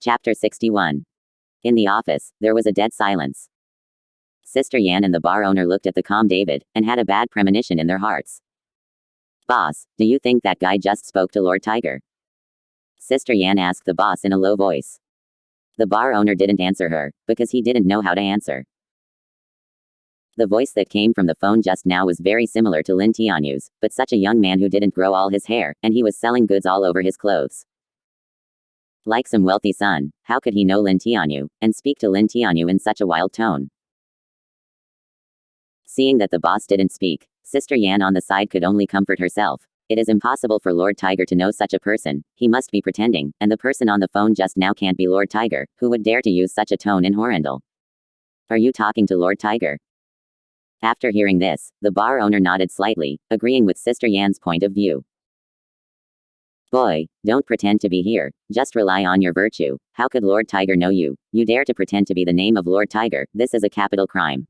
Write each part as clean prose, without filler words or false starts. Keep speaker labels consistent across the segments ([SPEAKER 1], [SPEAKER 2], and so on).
[SPEAKER 1] Chapter 61. In the office, there was a dead silence. Sister Yan and the bar owner looked at the calm David, and had a bad premonition in their hearts. "Boss, do you think that guy just spoke to Lord Tiger?" Sister Yan asked the boss in a low voice. The bar owner didn't answer her, because he didn't know how to answer. The voice that came from the phone just now was very similar to Lin Tianyu's, but such a young man who didn't grow all his hair, and he was selling goods all over his clothes. Like some wealthy son, how could he know Lin Tianyu, and speak to Lin Tianyu in such a wild tone? Seeing that the boss didn't speak, Sister Yan on the side could only comfort herself. It is impossible for Lord Tiger to know such a person, he must be pretending, and the person on the phone just now can't be Lord Tiger, who would dare to use such a tone in Horrendal. "Are you talking to Lord Tiger?" After hearing this, the bar owner nodded slightly, agreeing with Sister Yan's point of view. "Boy, don't pretend to be here, just rely on your virtue. How could Lord Tiger know you? You dare to pretend to be the name of Lord Tiger, this is a capital crime."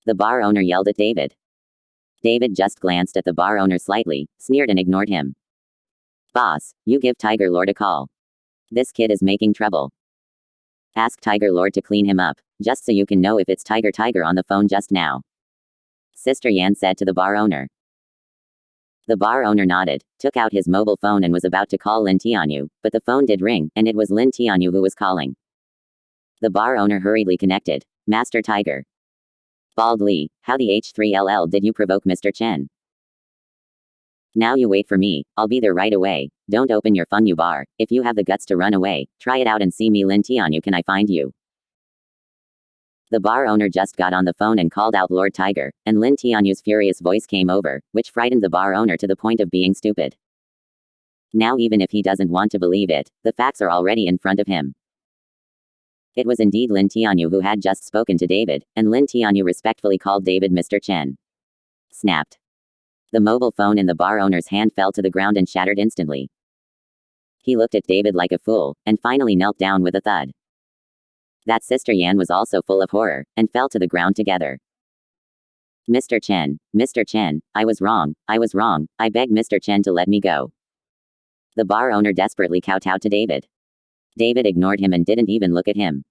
[SPEAKER 1] The bar owner yelled at David. David just glanced at the bar owner slightly, sneered and ignored him. "Boss, you give Tiger Lord a call. This kid is making trouble. Ask Tiger Lord to clean him up, just so you can know if it's Tiger on the phone just now," Sister Yan said to the bar owner. The bar owner nodded, took out his mobile phone and was about to call Lin Tianyu, but the phone did ring, and it was Lin Tianyu who was calling. The bar owner hurriedly connected. "Master Tiger." "Bald Lee, how the H3LL did you provoke Mr. Chen?" "Now you wait for me, I'll be there right away. Don't open your phone, you bar. If you have the guts to run away, try it out and see me. Lin Tianyu, can I find you?" The bar owner just got on the phone and called out Lord Tiger, and Lin Tianyu's furious voice came over, which frightened the bar owner to the point of being stupid. Now even if he doesn't want to believe it, the facts are already in front of him. It was indeed Lin Tianyu who had just spoken to David, and Lin Tianyu respectfully called David Mr. Chen. Snapped. The mobile phone in the bar owner's hand fell to the ground and shattered instantly. He looked at David like a fool, and finally knelt down with a thud. That Sister Yan was also full of horror, and fell to the ground together. Mr. Chen, I was wrong, I beg Mr. Chen to let me go." The bar owner desperately kowtowed to David. David ignored him and didn't even look at him.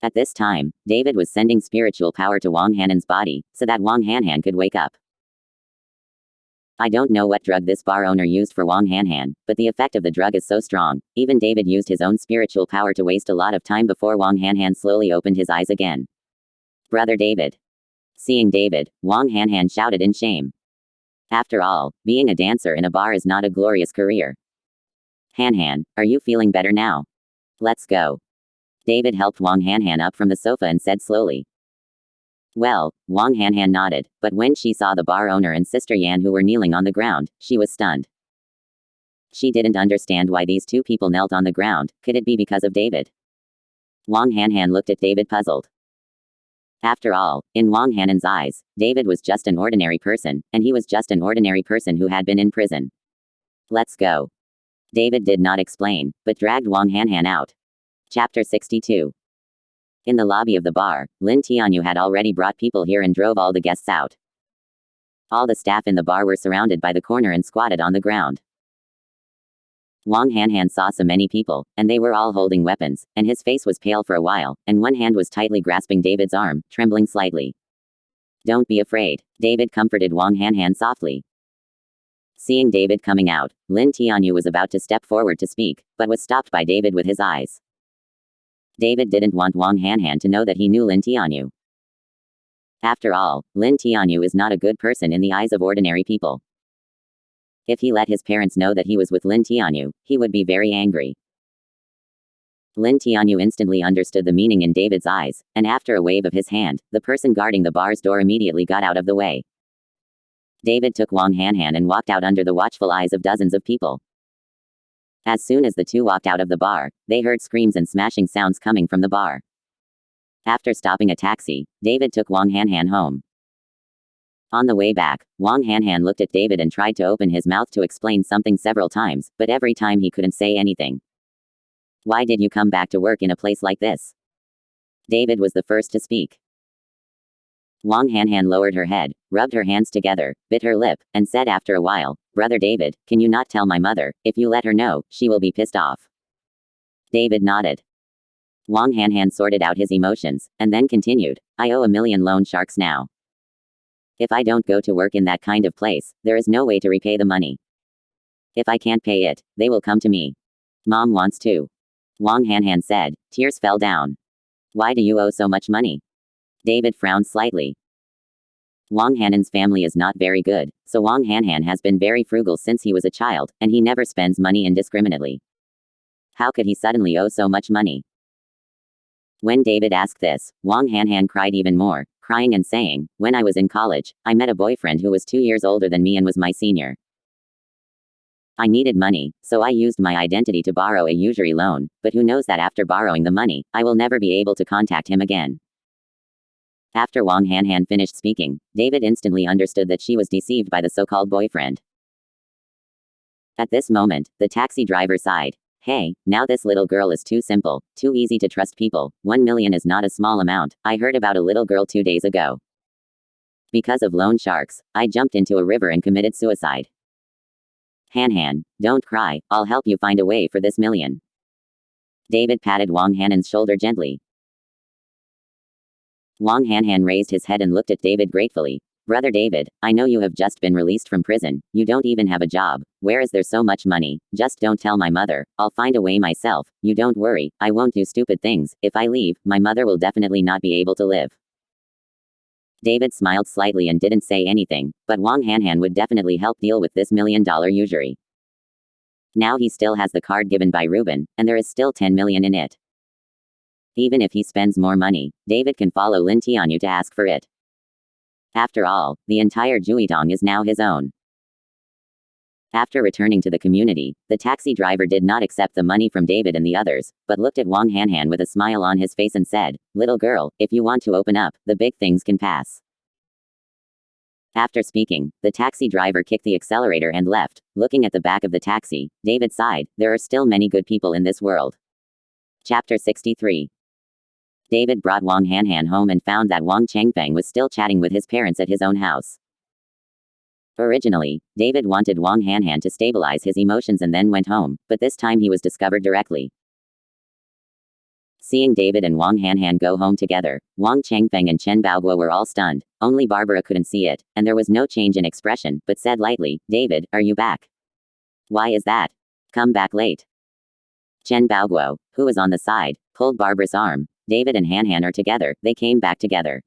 [SPEAKER 1] At this time, David was sending spiritual power to Wang Hanan's body, so that Wang Hanhan could wake up. I don't know what drug this bar owner used for Wang Hanhan, but the effect of the drug is so strong, even David used his own spiritual power to waste a lot of time before Wang Hanhan slowly opened his eyes again. "Brother David." Seeing David, Wang Hanhan shouted in shame. After all, being a dancer in a bar is not a glorious career. "Hanhan, are you feeling better now? Let's go." David helped Wang Hanhan up from the sofa and said slowly. Well, Wang Hanhan nodded, but when she saw the bar owner and Sister Yan who were kneeling on the ground, she was stunned. She didn't understand why these two people knelt on the ground. Could it be because of David? Wang Hanhan looked at David puzzled. After all, in Wang Hanan's eyes, David was just an ordinary person, and he was just an ordinary person who had been in prison. "Let's go." David did not explain, but dragged Wang Hanhan out. Chapter 62. In the lobby of the bar, Lin Tianyu had already brought people here and drove all the guests out. All the staff in the bar were surrounded by the corner and squatted on the ground. Wang Hanhan saw so many people, and they were all holding weapons, and his face was pale for a while, and one hand was tightly grasping David's arm, trembling slightly. "Don't be afraid," David comforted Wang Hanhan softly. Seeing David coming out, Lin Tianyu was about to step forward to speak, but was stopped by David with his eyes. David didn't want Wang Hanhan to know that he knew Lin Tianyu. After all, Lin Tianyu is not a good person in the eyes of ordinary people. If he let his parents know that he was with Lin Tianyu, he would be very angry. Lin Tianyu instantly understood the meaning in David's eyes, and after a wave of his hand, the person guarding the bar's door immediately got out of the way. David took Wang Hanhan and walked out under the watchful eyes of dozens of people. As soon as the two walked out of the bar, they heard screams and smashing sounds coming from the bar. After stopping a taxi, David took Wang Hanhan home. On the way back, Wang Hanhan looked at David and tried to open his mouth to explain something several times, but every time he couldn't say anything. "Why did you come back to work in a place like this?" David was the first to speak. Wang Hanhan lowered her head, rubbed her hands together, bit her lip, and said after a while, "Brother David, can you not tell my mother? If you let her know, she will be pissed off." David nodded. Wang Hanhan sorted out his emotions, and then continued, I owe 1 million loan sharks now. If I don't go to work in that kind of place, there is no way to repay the money. If I can't pay it, they will come to me. Mom wants to. Wang Hanhan said. Tears fell down. Why do you owe so much money? David frowned slightly. Wang Hanan's family is not very good, so Wang Hanhan has been very frugal since he was a child, and he never spends money indiscriminately. How could he suddenly owe so much money? When David asked this, Wang Hanhan cried even more, crying and saying, when I was in college, I met a boyfriend who was 2 years older than me and was my senior. I needed money, so I used my identity to borrow a usury loan, but who knows that after borrowing the money, I will never be able to contact him again. After Wang Hanhan finished speaking, David instantly understood that she was deceived by the so-called boyfriend. At this moment, the taxi driver sighed. Hey, now this little girl is too simple, too easy to trust people. 1 million is not a small amount. I heard about a little girl 2 days ago. Because of loan sharks, I jumped into a river and committed suicide. Hanhan, don't cry, I'll help you find a way for this million. David patted Wang Hanan's shoulder gently. Wang Hanhan raised his head and looked at David gratefully. Brother David, I know you have just been released from prison, you don't even have a job, where is there so much money? Just don't tell my mother, I'll find a way myself, you don't worry, I won't do stupid things, if I leave, my mother will definitely not be able to live. David smiled slightly and didn't say anything, but Wang Hanhan would definitely help deal with this $1 million usury. Now he still has the card given by Ruben, and there is still 10 million in it. Even if he spends more money, David can follow Lin Tianyu to ask for it. After all, the entire Juitong is now his own. After returning to the community, the taxi driver did not accept the money from David and the others, but looked at Wang Hanhan with a smile on his face and said, little girl, if you want to open up, the big things can pass. After speaking, the taxi driver kicked the accelerator and left. Looking at the back of the taxi, David sighed, there are still many good people in this world. Chapter 63. David brought Wang Hanhan home and found that Wang Changfeng was still chatting with his parents at his own house. Originally, David wanted Wang Hanhan to stabilize his emotions and then went home, but this time he was discovered directly. Seeing David and Wang Hanhan go home together, Wang Changfeng and Chen Baoguo were all stunned. Only Barbara couldn't see it, and there was no change in expression, but said lightly, David, are you back? Why is that? Come back late. Chen Baoguo, who was on the side, pulled Barbara's arm. David and Hanhan are together, they came back together.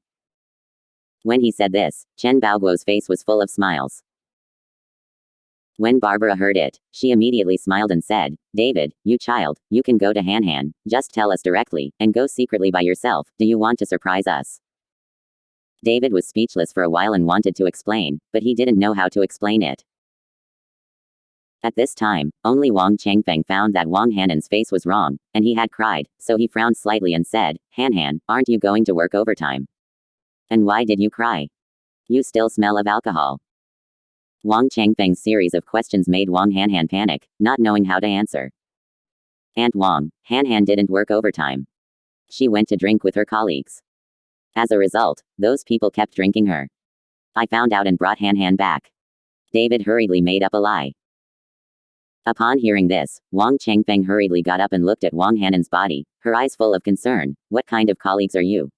[SPEAKER 1] When he said this, Chen Baoguo's face was full of smiles. When Barbara heard it, she immediately smiled and said, David, you child, you can go to Hanhan, just tell us directly, and go secretly by yourself, do you want to surprise us? David was speechless for a while and wanted to explain, but he didn't know how to explain it. At this time, only Wang Changfeng found that Wang Hanan's face was wrong, and he had cried, so he frowned slightly and said, Hanhan, aren't you going to work overtime? And why did you cry? You still smell of alcohol. Wang Changfeng's series of questions made Wang Hanhan panic, not knowing how to answer. Aunt Wang, Hanhan didn't work overtime. She went to drink with her colleagues. As a result, those people kept drinking her. I found out and brought Hanhan back. David hurriedly made up a lie. Upon hearing this, Wang Changfeng hurriedly got up and looked at Wang Hanan's body, her eyes full of concern. What kind of colleagues are you?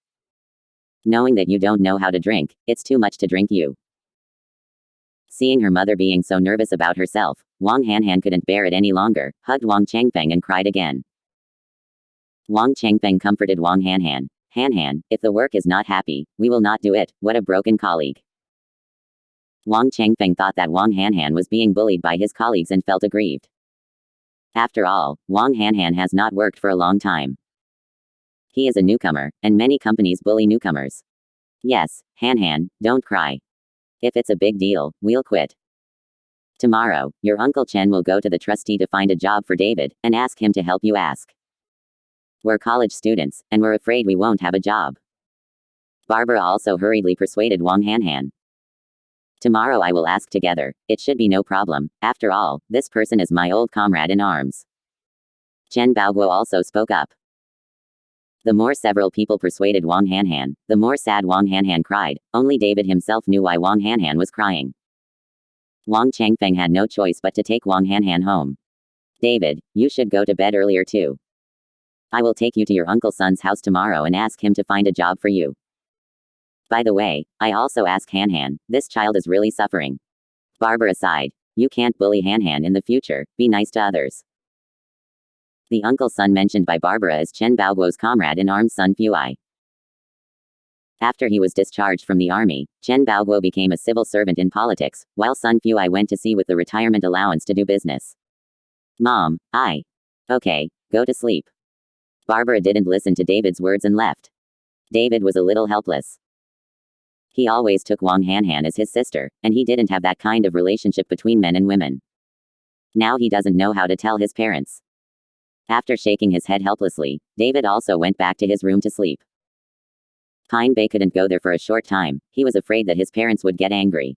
[SPEAKER 1] Knowing that you don't know how to drink, it's too much to drink you. Seeing her mother being so nervous about herself, Wang Hanhan couldn't bear it any longer, hugged Wang Changfeng and cried again. Wang Changfeng comforted Wang Hanhan. Hanhan, if the work is not happy, we will not do it, what a broken colleague. Wang Changfeng thought that Wang Hanhan was being bullied by his colleagues and felt aggrieved. After all, Wang Hanhan has not worked for a long time. He is a newcomer, and many companies bully newcomers. Yes, Hanhan, don't cry. If it's a big deal, we'll quit. Tomorrow, your Uncle Chen will go to the trustee to find a job for David, and ask him to help you ask. We're college students, and we're afraid we won't have a job. Barbara also hurriedly persuaded Wang Hanhan. Tomorrow I will ask together, it should be no problem, after all, this person is my old comrade in arms. Chen Baoguo also spoke up. The more several people persuaded Wang Hanhan, the more sad Wang Hanhan cried. Only David himself knew why Wang Hanhan was crying. Wang Changfeng had no choice but to take Wang Hanhan home. David, you should go to bed earlier too. I will take you to your Uncle Sun's house tomorrow and ask him to find a job for you. By the way, I also ask Han. This child is really suffering. Barbara sighed. You can't bully Han in the future, be nice to others. The Uncle Sun mentioned by Barbara is Chen Baoguo's comrade in arms Sun Fuai. After he was discharged from the army, Chen Baoguo became a civil servant in politics, while Sun Fuai went to sea with the retirement allowance to do business. Mom, Okay, go to sleep. Barbara didn't listen to David's words and left. David was a little helpless. He always took Wang Han as his sister, and he didn't have that kind of relationship between men and women. Now he doesn't know how to tell his parents. After shaking his head helplessly, David also went back to his room to sleep. Pine Bay couldn't go there for a short time, he was afraid that his parents would get angry.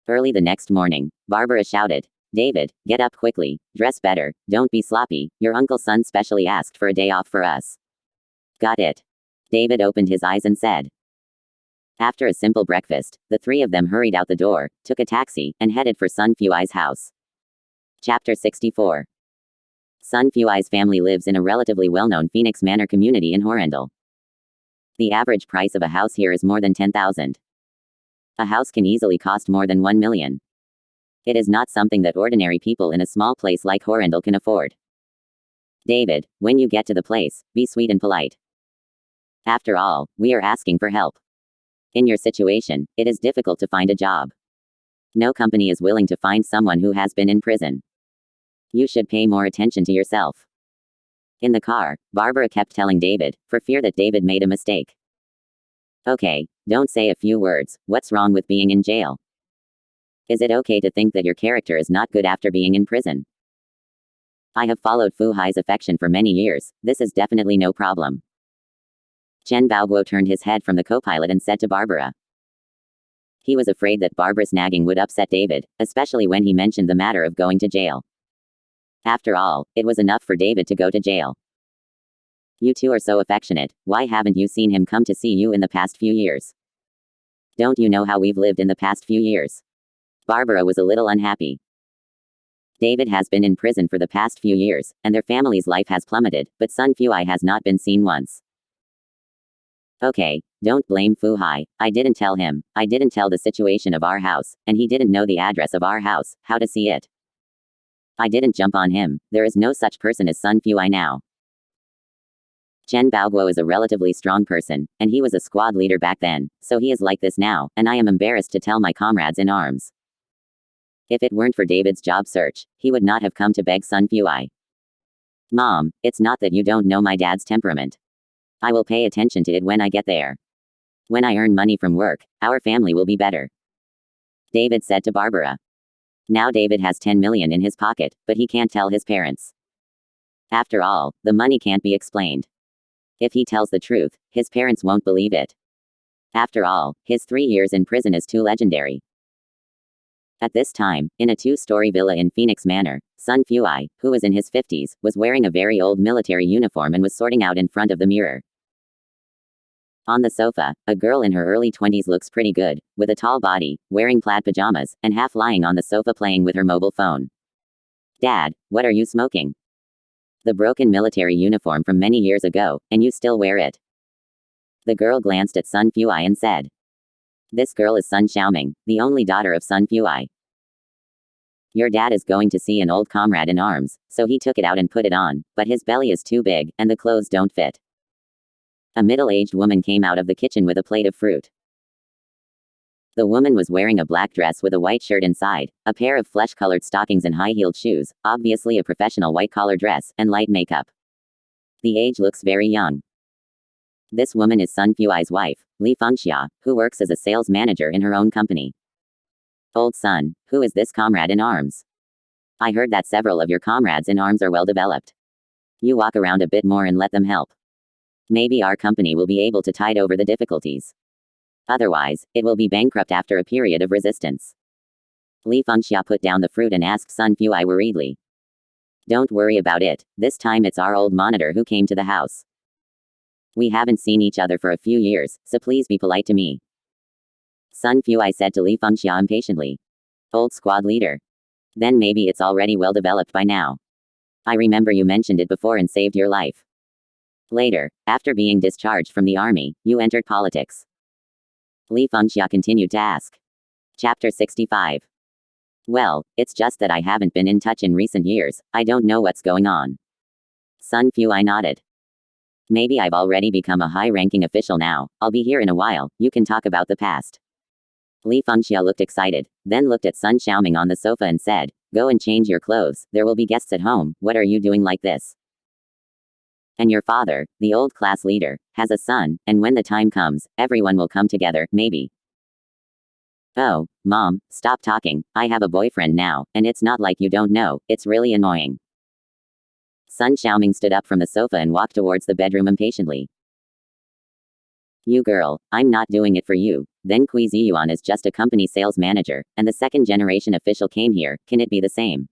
[SPEAKER 1] Early the next morning, Barbara shouted, David, get up quickly, dress better, don't be sloppy, your Uncle Sun specially asked for a day off for us. Got it. David opened his eyes and said. After a simple breakfast, the three of them hurried out the door, took a taxi, and headed for Sun Fuai's house. Chapter 64. Sun Fuai's family lives in a relatively well-known Phoenix Manor community in Horrendal. The average price of a house here is more than 10,000. A house can easily cost more than 1 million. It is not something that ordinary people in a small place like Horrendal can afford. David, when you get to the place, be sweet and polite. After all, we are asking for help. In your situation, it is difficult to find a job. No company is willing to find someone who has been in prison. You should pay more attention to yourself. In the car, Barbara kept telling David, for fear that David made a mistake. Okay, don't say a few words, what's wrong with being in jail? Is it okay to think that your character is not good after being in prison? I have followed Fu Hai's affection for many years, this is definitely no problem. Chen Baoguo turned his head from the co-pilot and said to Barbara. He was afraid that Barbara's nagging would upset David, especially when he mentioned the matter of going to jail. After all, it was enough for David to go to jail. You two are so affectionate, why haven't you seen him come to see you in the past few years? Don't you know how we've lived in the past few years? Barbara was a little unhappy. David has been in prison for the past few years, and their family's life has plummeted, but Sun Fuai has not been seen once. Okay, don't blame Fu Hai, I didn't tell him, I didn't tell the situation of our house, and he didn't know the address of our house, how to see it. I didn't jump on him, there is no such person as Sun Fuai now. Chen Baoguo is a relatively strong person, and he was a squad leader back then, so he is like this now, and I am embarrassed to tell my comrades in arms. If it weren't for David's job search, he would not have come to beg Sun Fuai. Mom, it's not that you don't know my dad's temperament. I will pay attention to it when I get there. When I earn money from work, our family will be better. David said to Barbara. Now David has 10 million in his pocket, but he can't tell his parents. After all, the money can't be explained. If he tells the truth, his parents won't believe it. After all, his 3 years in prison is too legendary. At this time, in a 2-story villa in Phoenix Manor, Sun Fuai, who was in his 50s, was wearing a very old military uniform and was sorting out in front of the mirror. On the sofa, a girl in her early 20s looks pretty good, with a tall body, wearing plaid pajamas, and half lying on the sofa playing with her mobile phone. Dad, what are you smoking? The broken military uniform from many years ago, and you still wear it. The girl glanced at Sun Fuai and said. This girl is Sun Xiaoming, the only daughter of Sun Fuai. Your dad is going to see an old comrade in arms, so he took it out and put it on, but his belly is too big, and the clothes don't fit. A middle-aged woman came out of the kitchen with a plate of fruit. The woman was wearing a black dress with a white shirt inside, a pair of flesh-colored stockings and high-heeled shoes, obviously a professional white-collar dress, and light makeup. The age looks very young. This woman is Sun Fuai's wife, Li Fengxia, who works as a sales manager in her own company. Old Sun, who is this comrade in arms? I heard that several of your comrades in arms are well developed. You walk around a bit more and let them help. Maybe our company will be able to tide over the difficulties. Otherwise, it will be bankrupt after a period of resistance. Li Fengxia put down the fruit and asked Sun Fuai worriedly. Don't worry about it, this time it's our old monitor who came to the house. We haven't seen each other for a few years, so please be polite to me. Sun Fuai said to Li Fengxia impatiently. Old squad leader. Then maybe it's already well developed by now. I remember you mentioned it before and saved your life. Later, after being discharged from the army, you entered politics. Li Fengxia continued to ask. Chapter 65. Well, it's just that I haven't been in touch in recent years, I don't know what's going on. Sun Fuai nodded. Maybe I've already become a high-ranking official now, I'll be here in a while, you can talk about the past. Li Fengxia looked excited, then looked at Sun Xiaoming on the sofa and said, go and change your clothes, there will be guests at home, what are you doing like this? And your father, the old class leader, has a son, and when the time comes, everyone will come together, maybe. Oh, Mom, stop talking, I have a boyfriend now, and it's not like you don't know, it's really annoying. Sun Xiaoming stood up from the sofa and walked towards the bedroom impatiently. You girl, I'm not doing it for you. Then Kui Ziyuan is just a company sales manager, and the second generation official came here, can it be the same?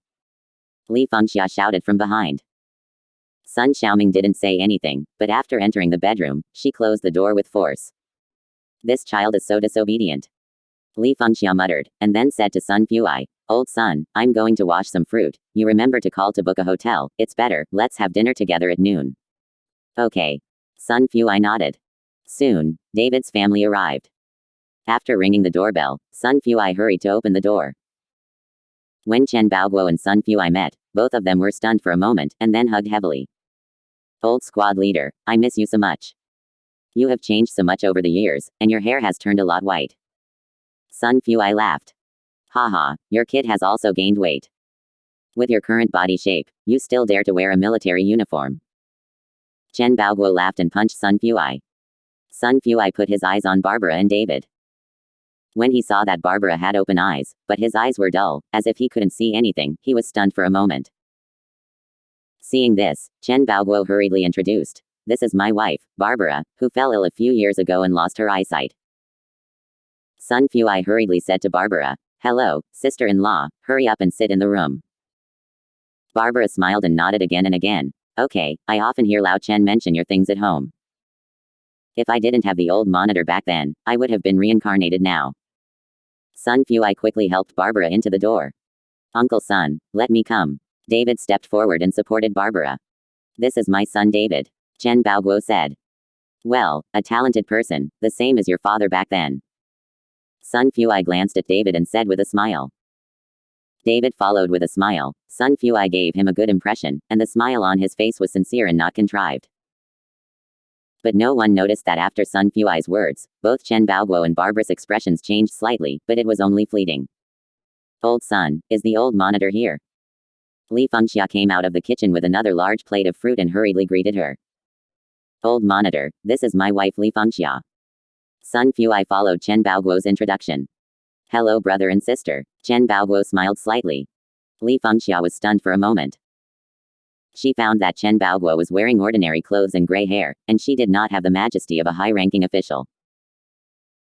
[SPEAKER 1] Li Fengxia shouted from behind. Sun Xiaoming didn't say anything, but after entering the bedroom, she closed the door with force. This child is so disobedient. Li Fengxia muttered, and then said to Sun Fuai, old son, I'm going to wash some fruit, you remember to call to book a hotel, it's better, let's have dinner together at noon. Okay. Sun Fuai nodded. Soon, David's family arrived. After ringing the doorbell, Sun Fuai hurried to open the door. When Chen Baoguo and Sun Fuai met, both of them were stunned for a moment, and then hugged heavily. Old squad leader, I miss you so much. You have changed so much over the years, and your hair has turned a lot white. Sun Fuai laughed. Haha, your kid has also gained weight. With your current body shape, you still dare to wear a military uniform. Chen Baoguo laughed and punched Sun Fuai. Sun Fuai put his eyes on Barbara and David. When he saw that Barbara had open eyes, but his eyes were dull, as if he couldn't see anything, he was stunned for a moment. Seeing this, Chen Baoguo hurriedly introduced. This is my wife, Barbara, who fell ill a few years ago and lost her eyesight. Sun Fuai hurriedly said to Barbara, hello, sister-in-law, hurry up and sit in the room. Barbara smiled and nodded again and again. Okay, I often hear Lao Chen mention your things at home. If I didn't have the old monitor back then, I would have been reincarnated now. Sun Fuai quickly helped Barbara into the door. Uncle Sun, let me come. David stepped forward and supported Barbara. This is my son David. Chen Baoguo said. Well, a talented person, the same as your father back then. Sun Fuai glanced at David and said with a smile. David followed with a smile. Sun Fuai gave him a good impression, and the smile on his face was sincere and not contrived. But no one noticed that after Sun Fuai's words, both Chen Baoguo and Barbara's expressions changed slightly, but it was only fleeting. Old son, is the old monitor here? Li Fengxia came out of the kitchen with another large plate of fruit and hurriedly greeted her. Old monitor, this is my wife Li Fengxia. Sun Fuai followed Chen Baoguo's introduction. Hello brother and sister. Chen Baoguo smiled slightly. Li Fengxia was stunned for a moment. She found that Chen Baoguo was wearing ordinary clothes and gray hair, and she did not have the majesty of a high-ranking official.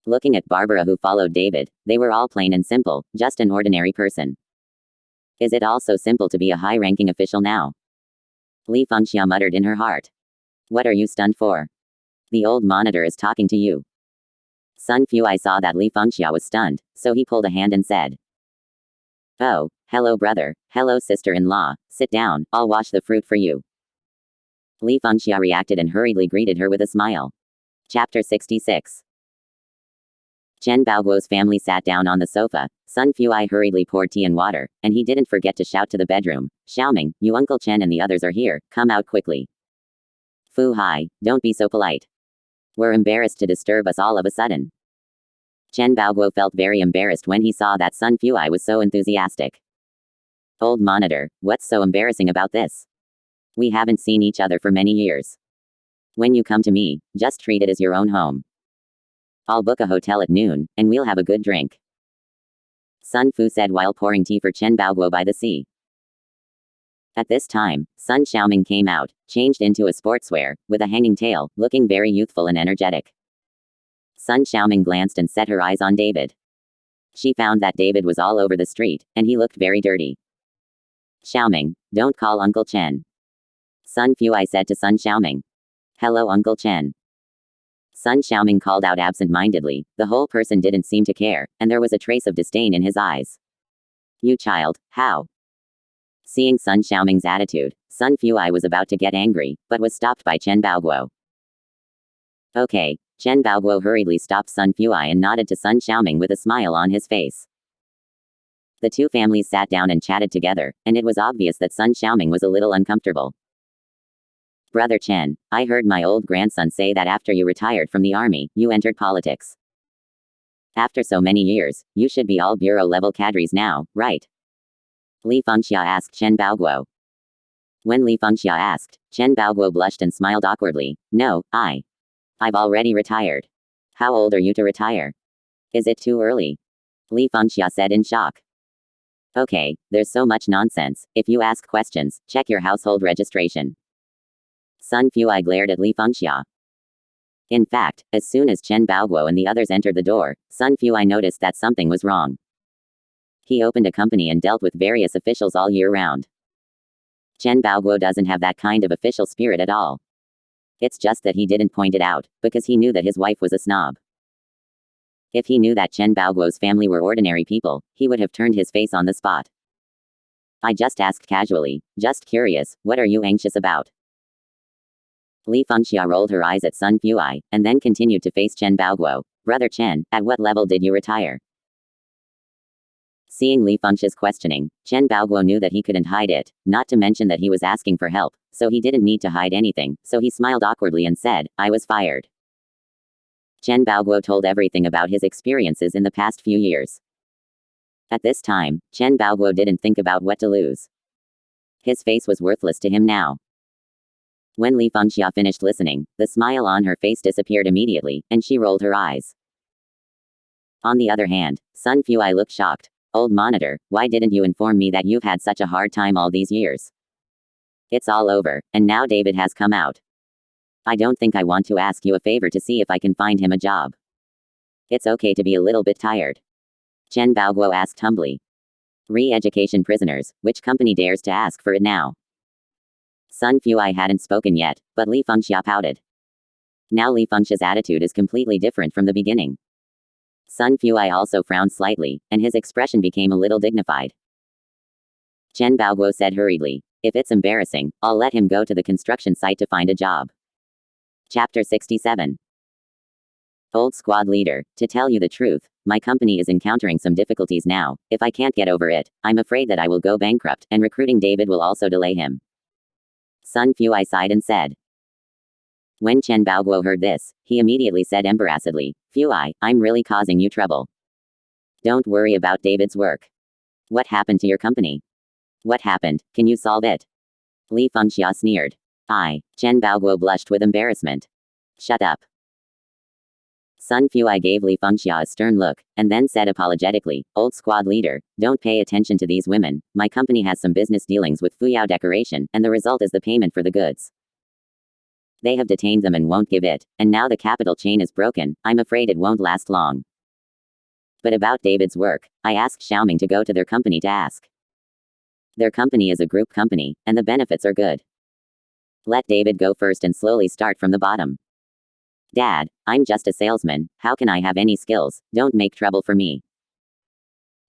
[SPEAKER 1] Looking at Barbara who followed David, they were all plain and simple, just an ordinary person. Is it all so simple to be a high-ranking official now? Li Fengxia muttered in her heart. What are you stunned for? The old monitor is talking to you. Sun Fuai saw that Li Fengxia was stunned, so he pulled a hand and said. Oh, hello brother, hello sister-in-law, sit down, I'll wash the fruit for you. Li Fengxia reacted and hurriedly greeted her with a smile. Chapter 66. Chen Baoguo's family sat down on the sofa. Sun Fuai hurriedly poured tea and water, and he didn't forget to shout to the bedroom, Xiaoming, you Uncle Chen and the others are here, come out quickly. Fu Hai, don't be so polite. We're embarrassed to disturb us all of a sudden. Chen Baoguo felt very embarrassed when he saw that Sun Fuai was so enthusiastic. Old monitor, what's so embarrassing about this? We haven't seen each other for many years. When you come to me, just treat it as your own home. I'll book a hotel at noon, and we'll have a good drink. Sun Fu said while pouring tea for Chen Baoguo by the sea. At this time, Sun Xiaoming came out, changed into a sportswear, with a hanging tail, looking very youthful and energetic. Sun Xiaoming glanced and set her eyes on David. She found that David was all over the street, and he looked very dirty. Xiaoming, don't call Uncle Chen. Sun Fuai said to Sun Xiaoming. Hello Uncle Chen. Sun Xiaoming called out absent-mindedly, the whole person didn't seem to care, and there was a trace of disdain in his eyes. You child, how? Seeing Sun Xiaoming's attitude, Sun Fuai was about to get angry, but was stopped by Chen Baoguo. Okay. Chen Baoguo hurriedly stopped Sun Fuai and nodded to Sun Xiaoming with a smile on his face. The two families sat down and chatted together, and it was obvious that Sun Xiaoming was a little uncomfortable. Brother Chen, I heard my old grandson say that after you retired from the army, you entered politics. After so many years, you should be all bureau-level cadres now, right? Li Fengxia asked Chen Baoguo. When Li Fengxia asked, Chen Baoguo blushed and smiled awkwardly. No, I've already retired. How old are you to retire? Is it too early? Li Fengxia said in shock. Okay, there's so much nonsense. If you ask questions, check your household registration. Sun Fuai glared at Li Fengxia. In fact, as soon as Chen Baoguo and the others entered the door, Sun Fuai noticed that something was wrong. He opened a company and dealt with various officials all year round. Chen Baoguo doesn't have that kind of official spirit at all. It's just that he didn't point it out, because he knew that his wife was a snob. If he knew that Chen Baoguo's family were ordinary people, he would have turned his face on the spot. I just asked casually, just curious, what are you anxious about? Li Fengxia rolled her eyes at Sun Fuai, and then continued to face Chen Baoguo. Brother Chen, at what level did you retire? Seeing Li Fengxia's questioning, Chen Baoguo knew that he couldn't hide it, not to mention that he was asking for help, so he didn't need to hide anything, so he smiled awkwardly and said, I was fired. Chen Baoguo told everything about his experiences in the past few years. At this time, Chen Baoguo didn't think about what to lose. His face was worthless to him now. When Li Fengxia finished listening, the smile on her face disappeared immediately, and she rolled her eyes. On the other hand, Sun Fuai looked shocked. Old monitor, why didn't you inform me that you've had such a hard time all these years? It's all over, and now David has come out. I don't think I want to ask you a favor to see if I can find him a job. It's okay to be a little bit tired. Chen Baoguo asked humbly. Re-education prisoners, which company dares to ask for it now? Sun Fuai hadn't spoken yet, but Li Fengxia pouted. Now Li Fengxia's attitude is completely different from the beginning. Sun Fuai also frowned slightly, and his expression became a little dignified. Chen Baoguo said hurriedly, if it's embarrassing, I'll let him go to the construction site to find a job. Chapter 67. Old squad leader, to tell you the truth, my company is encountering some difficulties now. If I can't get over it, I'm afraid that I will go bankrupt, and recruiting David will also delay him. Sun Fuai sighed and said. When Chen Baoguo heard this, he immediately said embarrassedly, Fuai, I'm really causing you trouble. Don't worry about David's work. What happened to your company? What happened? Can you solve it? Li Fengxia sneered. Chen Baoguo blushed with embarrassment. Shut up. Sun Fuai gave Li Fengxia a stern look, and then said apologetically, old squad leader, don't pay attention to these women, my company has some business dealings with Fuyao Decoration, and the result is the payment for the goods. They have detained them and won't give it, and now the capital chain is broken, I'm afraid it won't last long. But about David's work, I asked Xiaoming to go to their company to ask. Their company is a group company, and the benefits are good. Let David go first and slowly start from the bottom. Dad, I'm just a salesman, how can I have any skills? Don't make trouble for me.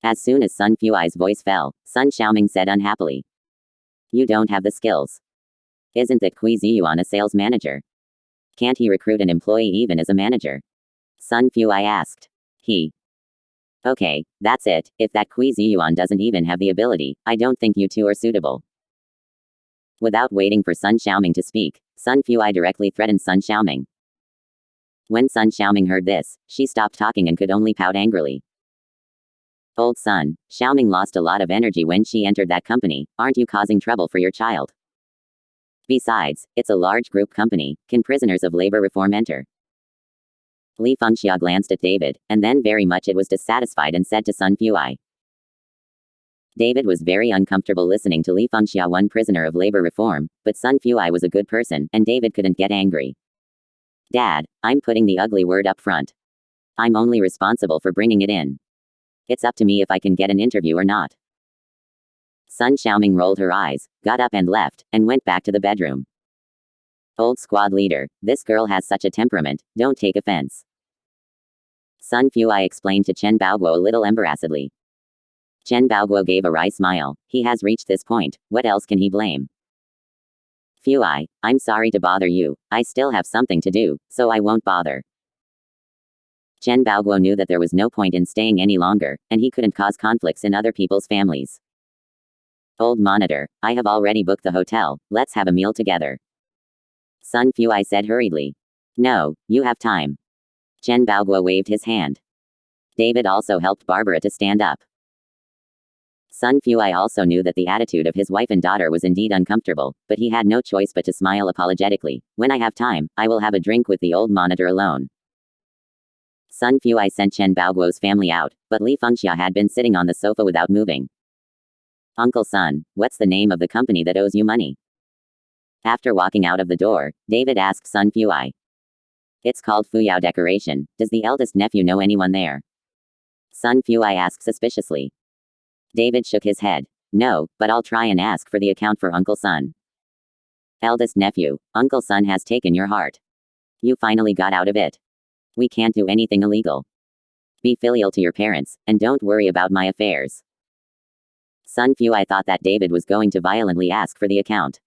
[SPEAKER 1] As soon as Sun Fuai's voice fell, Sun Xiaoming said unhappily. You don't have the skills. Isn't that Kui Ziyuan a sales manager? Can't he recruit an employee even as a manager? Sun Fuai asked. Okay, that's it, if that Kui Ziyuan doesn't even have the ability, I don't think you two are suitable. Without waiting for Sun Xiaoming to speak, Sun Fuai directly threatened Sun Xiaoming. When Sun Xiaoming heard this, she stopped talking and could only pout angrily. Old Sun, Xiaoming lost a lot of energy when she entered that company, aren't you causing trouble for your child? Besides, it's a large group company, can prisoners of labor reform enter? Li Fengxia glanced at David, and then very much it was dissatisfied and said to Sun Fuai. David was very uncomfortable listening to Li Fengxia, one prisoner of labor reform, but Sun Fuai was a good person, and David couldn't get angry. Dad, I'm putting the ugly word up front. I'm only responsible for bringing it in. It's up to me if I can get an interview or not. Sun Xiaoming rolled her eyes, got up and left, and went back to the bedroom. Old squad leader, this girl has such a temperament, don't take offense. Sun Fuai explained to Chen Baoguo a little embarrassedly. Chen Baoguo gave a wry smile. He has reached this point. What else can he blame? Phew, I'm sorry to bother you. I still have something to do, so I won't bother. Chen Baoguo knew that there was no point in staying any longer, and he couldn't cause conflicts in other people's families. Old monitor, I have already booked the hotel. Let's have a meal together. Sun Fuai said hurriedly. No, you have time. Chen Baoguo waved his hand. David also helped Barbara to stand up. Sun Fuai also knew that the attitude of his wife and daughter was indeed uncomfortable, but he had no choice but to smile apologetically. When I have time, I will have a drink with the old monitor alone. Sun Fuai sent Chen Baoguo's family out, but Li Fengxia had been sitting on the sofa without moving. Uncle Sun, what's the name of the company that owes you money? After walking out of the door, David asked Sun Fuai. It's called Fuyao Decoration. Does the eldest nephew know anyone there? Sun Fuai asked suspiciously. David shook his head. No, but I'll try and ask for the account for Uncle Sun. Eldest nephew, Uncle Sun has taken your heart. You finally got out of it. We can't do anything illegal. Be filial to your parents, and don't worry about my affairs. Sun Fuai thought that David was going to violently ask for the account.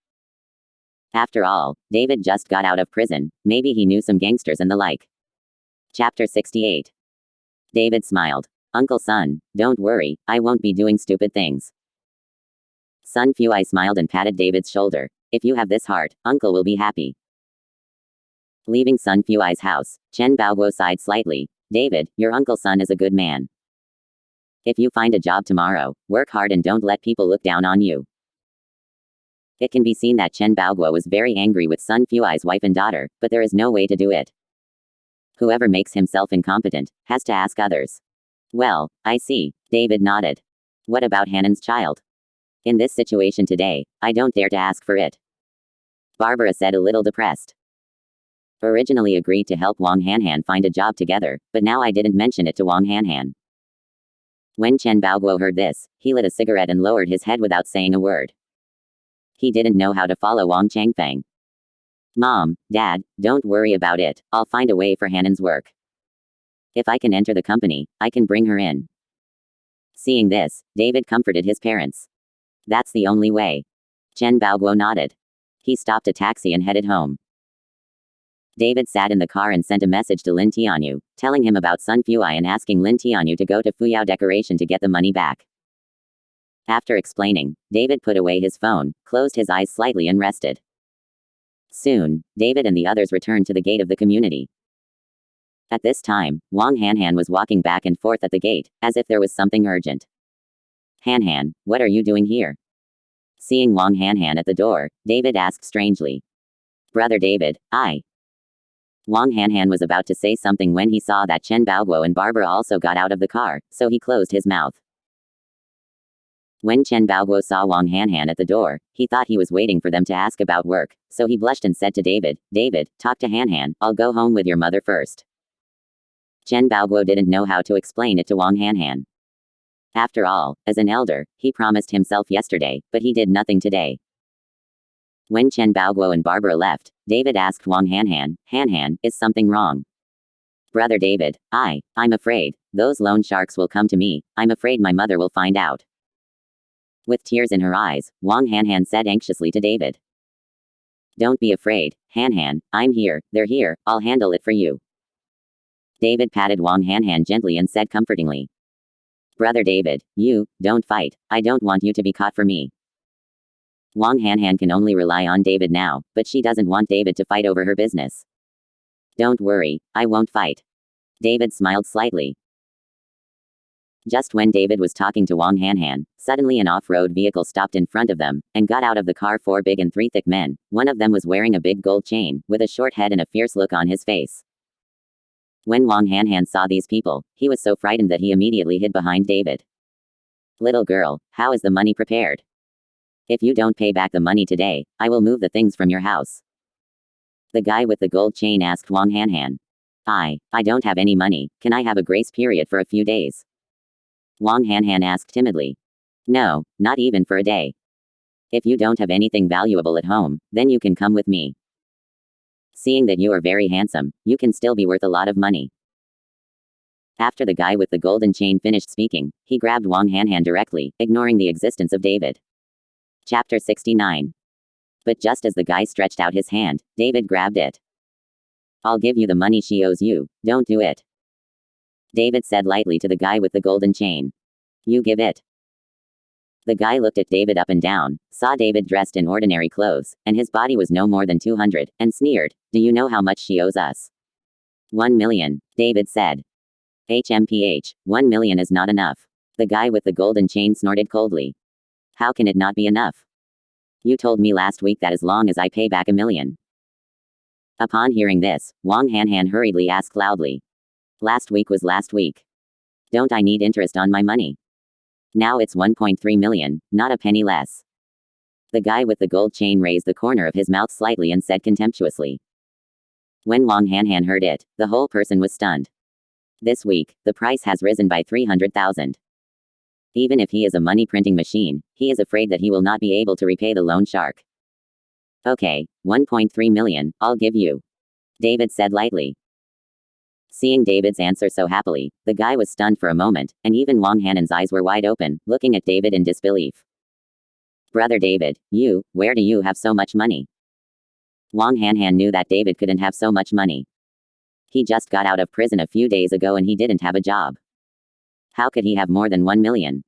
[SPEAKER 1] After all, David just got out of prison, maybe he knew some gangsters and the like. Chapter 68. David smiled. Uncle Sun, don't worry, I won't be doing stupid things. Sun Fuai smiled and patted David's shoulder. If you have this heart, Uncle will be happy. Leaving Sun Fuai's house, Chen Baoguo sighed slightly. David, your Uncle Sun is a good man. If you find a job tomorrow, work hard and don't let people look down on you. It can be seen that Chen Baoguo was very angry with Sun Fuai's wife and daughter, but there is no way to do it. Whoever makes himself incompetent, has to ask others. Well, I see, David nodded. What about Hannon's child? In this situation today, I don't dare to ask for it. Barbara said a little depressed. Originally agreed to help Wang Hanhan find a job together, but now I didn't mention it to Wang Hanhan. When Chen Baoguo heard this, he lit a cigarette and lowered his head without saying a word. He didn't know how to follow Wang Changfeng. Mom, Dad, don't worry about it, I'll find a way for Hannon's work. If I can enter the company, I can bring her in. Seeing this, David comforted his parents. That's the only way. Chen Baoguo nodded. He stopped a taxi and headed home. David sat in the car and sent a message to Lin Tianyu, telling him about Sun Fuai and asking Lin Tianyu to go to Fuyao Decoration to get the money back. After explaining, David put away his phone, closed his eyes slightly and rested. Soon, David and the others returned to the gate of the community. At this time, Wang Hanhan was walking back and forth at the gate, as if there was something urgent. Hanhan, what are you doing here? Seeing Wang Hanhan at the door, David asked strangely. Brother David, Wang Hanhan was about to say something when he saw that Chen Baoguo and Barbara also got out of the car, so he closed his mouth. When Chen Baoguo saw Wang Hanhan at the door, he thought he was waiting for them to ask about work, so he blushed and said to David, David, talk to Hanhan, I'll go home with your mother first. Chen Baoguo didn't know how to explain it to Wang Hanhan. After all, as an elder, he promised himself yesterday, but he did nothing today. When Chen Baoguo and Barbara left, David asked Wang Hanhan, Hanhan, is something wrong? Brother David, I'm afraid, those loan sharks will come to me, I'm afraid my mother will find out. With tears in her eyes, Wang Hanhan said anxiously to David. Don't be afraid, Hanhan, I'm here, they're here, I'll handle it for you. David patted Wang Hanhan gently and said comfortingly. Brother David, don't fight, I don't want you to be caught for me. Wang Hanhan can only rely on David now, but she doesn't want David to fight over her business. Don't worry, I won't fight. David smiled slightly. Just when David was talking to Wang Hanhan, suddenly an off-road vehicle stopped in front of them, and got out of the car 4 big and 3 thick men. One of them was wearing a big gold chain, with a short head and a fierce look on his face. When Wang Hanhan saw these people, he was so frightened that he immediately hid behind David. Little girl, how is the money prepared? If you don't pay back the money today, I will move the things from your house. The guy with the gold chain asked Wang Hanhan. I don't have any money, can I have a grace period for a few days? Wang Hanhan asked timidly. No, not even for a day. If you don't have anything valuable at home, then you can come with me. Seeing that you are very handsome, you can still be worth a lot of money. After the guy with the golden chain finished speaking, he grabbed Wang Hanhan directly, ignoring the existence of David. Chapter 69. But just as the guy stretched out his hand, David grabbed it. "I'll give you the money she owes you, don't do it," David said lightly to the guy with the golden chain. "You give it." The guy looked at David up and down, saw David dressed in ordinary clothes, and his body was no more than 200, and sneered, "Do you know how much she owes us?" 1 million, David said. HMPH, 1 million is not enough. The guy with the golden chain snorted coldly. "How can it not be enough? You told me last week that as long as I pay back 1 million. Upon hearing this, Wang Hanhan hurriedly asked loudly. "Last week was last week. Don't I need interest on my money? Now it's 1.3 million, not a penny less." The guy with the gold chain raised the corner of his mouth slightly and said contemptuously. When Wang Hanhan heard it, the whole person was stunned. This week, the price has risen by 300,000. Even if he is a money printing machine, he is afraid that he will not be able to repay the loan shark. "Okay, 1.3 million, I'll give you," David said lightly. Seeing David's answer so happily, the guy was stunned for a moment, and even Wang Hanan's eyes were wide open, looking at David in disbelief. "Brother David, where do you have so much money?" Wang Hanhan knew that David couldn't have so much money. He just got out of prison a few days ago and he didn't have a job. How could he have more than 1 million?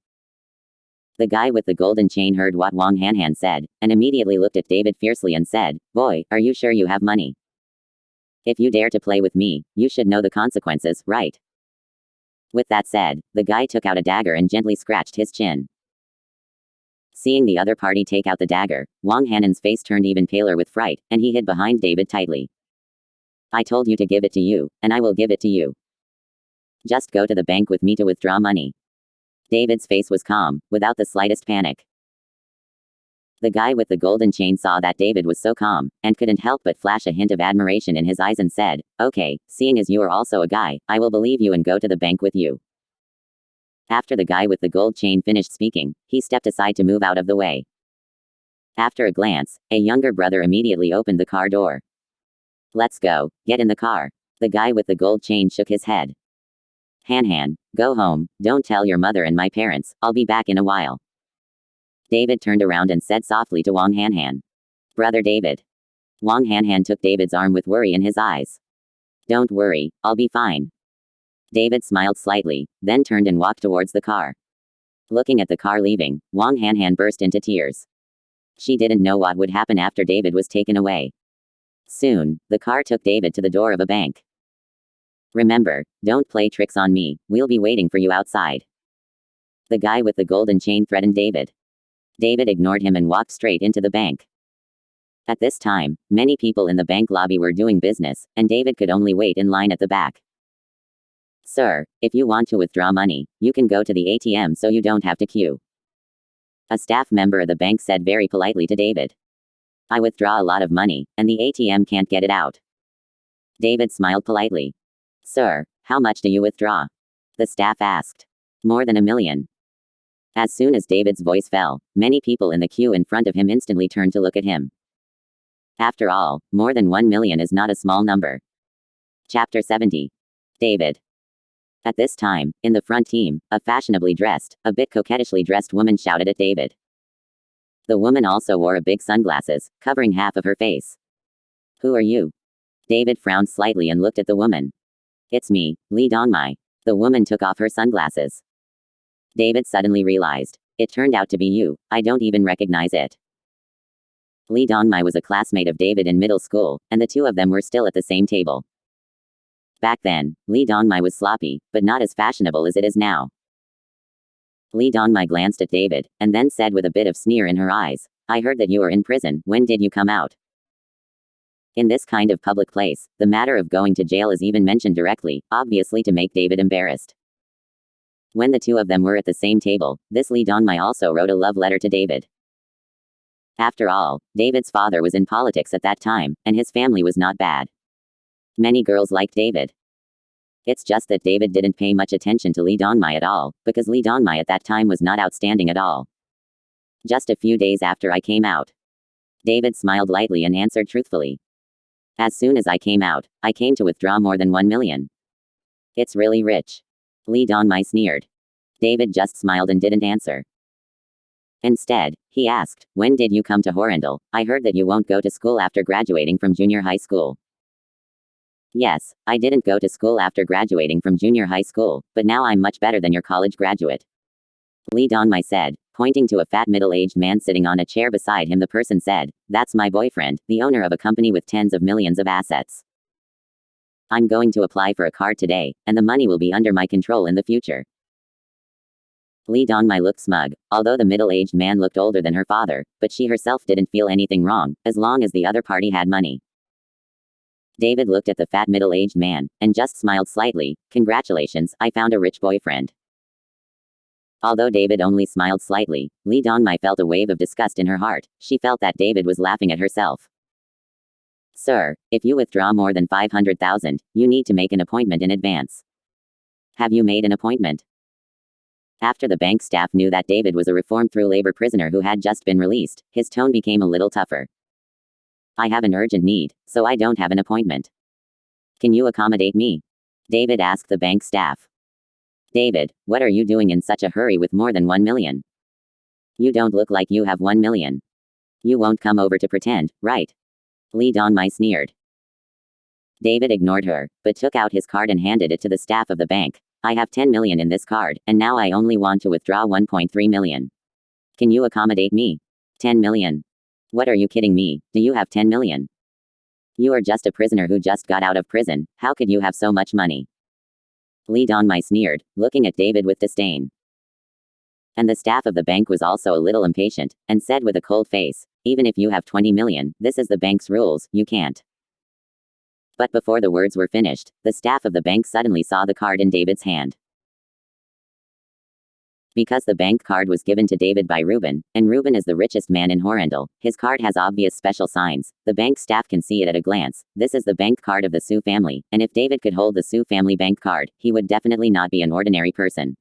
[SPEAKER 1] The guy with the golden chain heard what Wang Hanhan said, and immediately looked at David fiercely and said, "Boy, are you sure you have money? If you dare to play with me, you should know the consequences, right?" With that said, the guy took out a dagger and gently scratched his chin. Seeing the other party take out the dagger, Wang Hanan's face turned even paler with fright, and he hid behind David tightly. "I told you to give it to you, and I will give it to you. Just go to the bank with me to withdraw money." David's face was calm, without the slightest panic. The guy with the golden chain saw that David was so calm, and couldn't help but flash a hint of admiration in his eyes and said, "Okay, seeing as you are also a guy, I will believe you and go to the bank with you." After the guy with the gold chain finished speaking, he stepped aside to move out of the way. After a glance, a younger brother immediately opened the car door. "Let's go, get in the car." The guy with the gold chain shook his head. "Hanhan, go home, don't tell your mother and my parents, I'll be back in a while." David turned around and said softly to Wang Hanhan. "Brother David." Wang Hanhan took David's arm with worry in his eyes. "Don't worry, I'll be fine." David smiled slightly, then turned and walked towards the car. Looking at the car leaving, Wang Hanhan burst into tears. She didn't know what would happen after David was taken away. Soon, the car took David to the door of a bank. "Remember, don't play tricks on me, we'll be waiting for you outside," the guy with the golden chain threatened David. David ignored him and walked straight into the bank. At this time, many people in the bank lobby were doing business, and David could only wait in line at the back. "Sir, if you want to withdraw money, you can go to the ATM so you don't have to queue," a staff member of the bank said very politely to David. "I withdraw a lot of money, and the ATM can't get it out." David smiled politely. "Sir, how much do you withdraw?" the staff asked. "More than 1 million. As soon as David's voice fell, many people in the queue in front of him instantly turned to look at him. After all, more than 1 million is not a small number. Chapter 70. David. At this time, in the front team, a fashionably dressed, a bit coquettishly dressed woman shouted at David. The woman also wore a big sunglasses, covering half of her face. "Who are you?" David frowned slightly and looked at the woman. "It's me, Li Dongmai." The woman took off her sunglasses. David suddenly realized. It turned out to be you, I don't even recognize it. Li Dongmai was a classmate of David in middle school, and the two of them were still at the same table. Back then, Li Dongmai was sloppy, but not as fashionable as it is now. Li Dongmai glanced at David, and then said with a bit of sneer in her eyes, "I heard that you were in prison, when did you come out?" In this kind of public place, the matter of going to jail is even mentioned directly, obviously to make David embarrassed. When the two of them were at the same table, this Li Dongmai also wrote a love letter to David. After all, David's father was in politics at that time, and his family was not bad. Many girls liked David. It's just that David didn't pay much attention to Li Dongmai at all, because Li Dongmai at that time was not outstanding at all. "Just a few days after I came out." David smiled lightly and answered truthfully. "As soon as I came out, I came to withdraw more than 1 million. It's really rich." Lee Dong-mai sneered. David just smiled and didn't answer. Instead, he asked, when did you come to Horrendal? I heard that you won't go to school after graduating from junior high school. Yes, I didn't go to school after graduating from junior high school, but now I'm much better than your college graduate. Lee Dong-mai said, pointing to a fat middle-aged man sitting on a chair beside him. The person said, that's my boyfriend, the owner of a company with tens of millions of assets. I'm going to apply for a card today, and the money will be under my control in the future. Lee Dong-mai looked smug, although the middle-aged man looked older than her father, but she herself didn't feel anything wrong, as long as the other party had money. David looked at the fat middle-aged man, and just smiled slightly. Congratulations, I found a rich boyfriend. Although David only smiled slightly, Lee Dong-mai felt a wave of disgust in her heart. She felt that David was laughing at herself. Sir, if you withdraw more than 500,000, you need to make an appointment in advance. Have you made an appointment? After the bank staff knew that David was a reformed-through labor prisoner who had just been released, his tone became a little tougher. I have an urgent need, so I don't have an appointment. Can you accommodate me? David asked the bank staff. David, what are you doing in such a hurry with more than 1 million? You don't look like you have 1 million. You won't come over to pretend, right? Lee Dong-mai sneered. David ignored her, but took out his card and handed it to the staff of the bank. I have 10 million in this card, and now I only want to withdraw 1.3 million. Can you accommodate me? 10 million. What are you kidding me? Do you have 10 million? You are just a prisoner who just got out of prison. How could you have so much money? Lee Dong-mai sneered, looking at David with disdain. And the staff of the bank was also a little impatient, and said with a cold face, even if you have 20 million, this is the bank's rules, you can't. But before the words were finished, the staff of the bank suddenly saw the card in David's hand. Because the bank card was given to David by Ruben, and Ruben is the richest man in Horrendal, his card has obvious special signs. The bank staff can see it at a glance. This is the bank card of the Su family, and if David could hold the Su family bank card, he would definitely not be an ordinary person.